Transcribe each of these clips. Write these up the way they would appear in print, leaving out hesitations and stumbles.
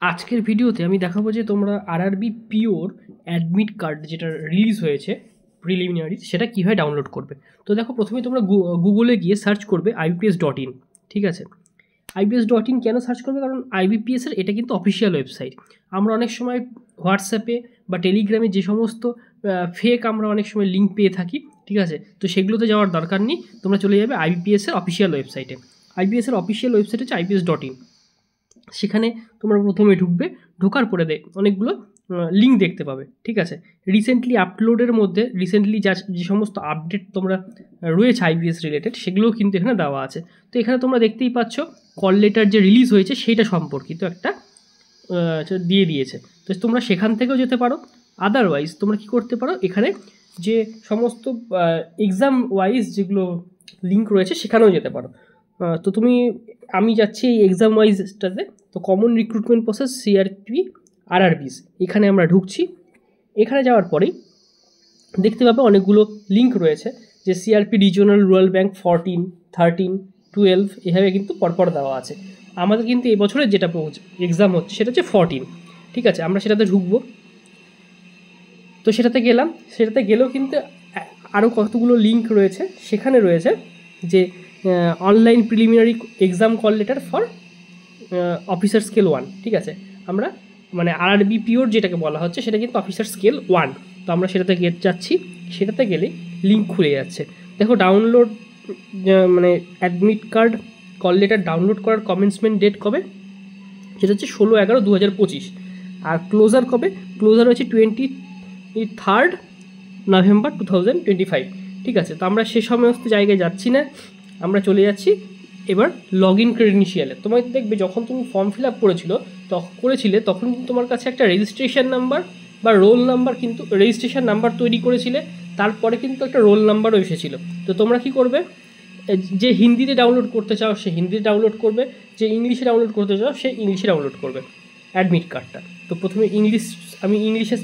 আজকের ভিডিওতে আমি দেখাবো যে তোমরা আরআরবি পিওর অ্যাডমিট কার্ড যেটা রিলিজ হয়েছে প্রিলিমিনারি সেটা কীভাবে ডাউনলোড করবে। তো দেখো, প্রথমে তোমরা গুগলে গিয়ে সার্চ করবে ibps.in। ঠিক আছে, ibps.in কেন সার্চ করবে? কারণ আইবিপিএসের এটা কিন্তু অফিসিয়াল ওয়েবসাইট। আমরা অনেক সময় হোয়াটসঅ্যাপে বা টেলিগ্রামে যে সমস্ত ফেক আমরা অনেক সময় লিঙ্ক পেয়ে থাকি, ঠিক আছে, তো সেগুলোতে যাওয়ার দরকার নেই। তোমরা চলে যাবে আইবিপিএসের অফিসিয়াল ওয়েবসাইটে। আইবিপিএসের অফিসিয়াল ওয়েবসাইট হচ্ছে ibps.in। সেখানে তোমরা প্রথমে ঢুকবে, ঢোকার পরে অনেকগুলো লিঙ্ক দেখতে পাবে। ঠিক আছে, রিসেন্টলি আপলোডের মধ্যে রিসেন্টলি যে সমস্ত আপডেট তোমরা রয়েছে আইবিএস রিলেটেড সেগুলোও কিন্তু এখানে দেওয়া আছে। তো এখানে তোমরা দেখতেই পাচ্ছ কল লেটার যে রিলিজ হয়েছে সেইটা সম্পর্কিত একটা দিয়ে দিয়েছে। তো তোমরা সেখান থেকেও যেতে পারো। আদারওয়াইজ তোমরা কি করতে পারো, এখানে যে সমস্ত এক্সাম ওয়াইজ যেগুলো লিঙ্ক রয়েছে সেখানেও যেতে পারো। তো আমি যাচ্ছি এই এক্সাম ওয়াইজটাতে। তো common recruitment process CRP RRBs, এখানে আমরা ঢুকছি। এখানে যাওয়ার পরেই দেখতে পাবে অনেকগুলো লিঙ্ক রয়েছে, যে সিআরপি রিজিওনাল রুরাল ব্যাঙ্ক 14, 13, 12 এভাবে কিন্তু পরপর দেওয়া আছে। আমাদের কিন্তু এবছরের যেটা এক্সাম হচ্ছে সেটা হচ্ছে 14। ঠিক আছে, আমরা সেটাতে ঢুকবো। তো সেটাতে গেলেও কিন্তু আরও কতগুলো লিঙ্ক রয়েছে। সেখানে রয়েছে যে online preliminary exam call letter for officer scale 1। ঠিক আছে, আমরা মানে আরআরবি পিওর যেটাকে বলা হচ্ছে সেটা কিন্তু অফিসার স্কেল 1। তো আমরা সেটাতে যাচ্ছি। সেটাতে গেলেই লিঙ্ক খুলে যাচ্ছে। দেখো, ডাউনলোড মানে admit card call letter download করার কমেন্সমেন্ট ডেট কবে? সেটা হচ্ছে 16/11/2025। আর ক্লোজার কবে? ক্লোজার হচ্ছে 23 নভেম্বর 2025। ঠিক আছে, তো আমরা সে সমস্ত জায়গায় যাচ্ছি না, আমরা চলে যাচ্ছি এবার লগ ইন ক্রেডেনশিয়ালে। তোমার দেখবে যখন তুমি ফর্ম ফিল আপ করেছিলে তখন কিন্তু তোমার কাছে একটা রেজিস্ট্রেশন নাম্বার বা রোল নাম্বার, কিন্তু রেজিস্ট্রেশন নাম্বার তৈরি করেছিলে, তারপরে কিন্তু একটা রোল নাম্বারও এসেছিল। তো তোমরা কি করবে, যে হিন্দিতে ডাউনলোড করতে চাও সে হিন্দিতে ডাউনলোড করবে, যে ইংলিশে ডাউনলোড করতে চাও সে ইংলিশে ডাউনলোড করবে অ্যাডমিট কার্ডটা। তো প্রথমে আমি ইংলিশে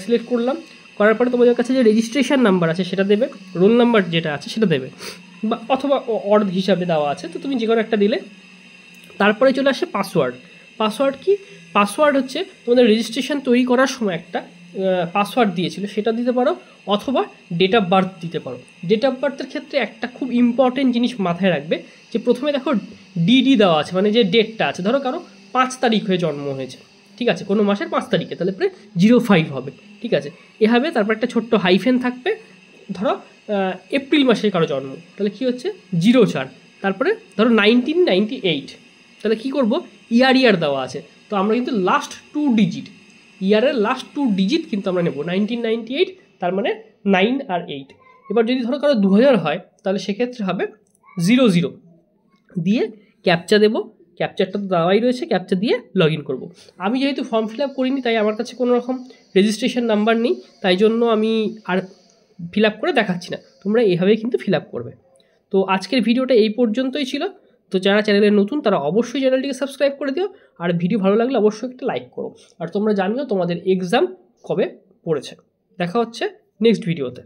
সিলেক্ট করলাম। করার পরে তোমাদের কাছে যে রেজিস্ট্রেশন নাম্বার আছে সেটা দেবে, রোল নাম্বার যেটা আছে সেটা দেবে, বা অথবা অর্ধ হিসাবে দেওয়া আছে, তো তুমি যে কোনো একটা দিলে। তারপরে চলে আসে পাসওয়ার্ড কি? পাসওয়ার্ড হচ্ছে তোমাদের রেজিস্ট্রেশন তৈরি করার সময় একটা পাসওয়ার্ড দিয়েছিল, সেটা দিতে পারো, অথবা ডেট অফ বার্থ দিতে পারো। ডেট অফ বার্থের ক্ষেত্রে একটা খুব ইম্পর্টেন্ট জিনিস মাথায় রাখবে, যে প্রথমে দেখো ডিডি দেওয়া আছে, মানে যে ডেটটা আছে, ধরো কারো 5 তারিখ হয়ে জন্ম হয়েছে, ঠিক আছে, কোনো মাসের 5 তারিখে, তাহলে পরে 05 হবে। ঠিক আছে, এভাবে তারপর একটা ছোট্ট হাইফেন থাকবে। ধরো এপ্রিল মাসে কারো জন্ম, তাহলে কী হচ্ছে 04। তারপরে ধরো 1998, তাহলে কী করবো, ইয়ার দেওয়া আছে, তো আমরা কিন্তু লাস্ট 2 ডিজিট, ইয়ারের লাস্ট 2 ডিজিট কিন্তু আমরা নেব। 1998 তার মানে 9 আর 8। এবার যদি ধরো কারো 2000 হয় তাহলে সেক্ষেত্রে হবে 00 দিয়ে ক্যাপচা দেবো। ক্যাপচারটা তো দেওয়াই রয়েছে, ক্যাপচা দিয়ে লগ ইন করবো। আমি যেহেতু ফর্ম ফিল আপ করিনি তাই আমার কাছে কোনো রকম রেজিস্ট্রেশন নাম্বার নেই, তাই জন্য আমি আর ফিল আপ করে দেখাচ্ছি না। তোমরা এভাবেই কিন্তু ফিল আপ করবে। তো আজকের ভিডিওটা এই পর্যন্তই ছিল। তো যারা চ্যানেলে নতুন তারা অবশ্যই চ্যানেলটিকে সাবস্ক্রাইব করে দিও, আর ভিডিও ভালো লাগলে অবশ্যই একটা লাইক করো। আর তোমরা জানিও তোমাদের এক্সাম কবে পড়েছে। দেখা হচ্ছে নেক্সট ভিডিওতে।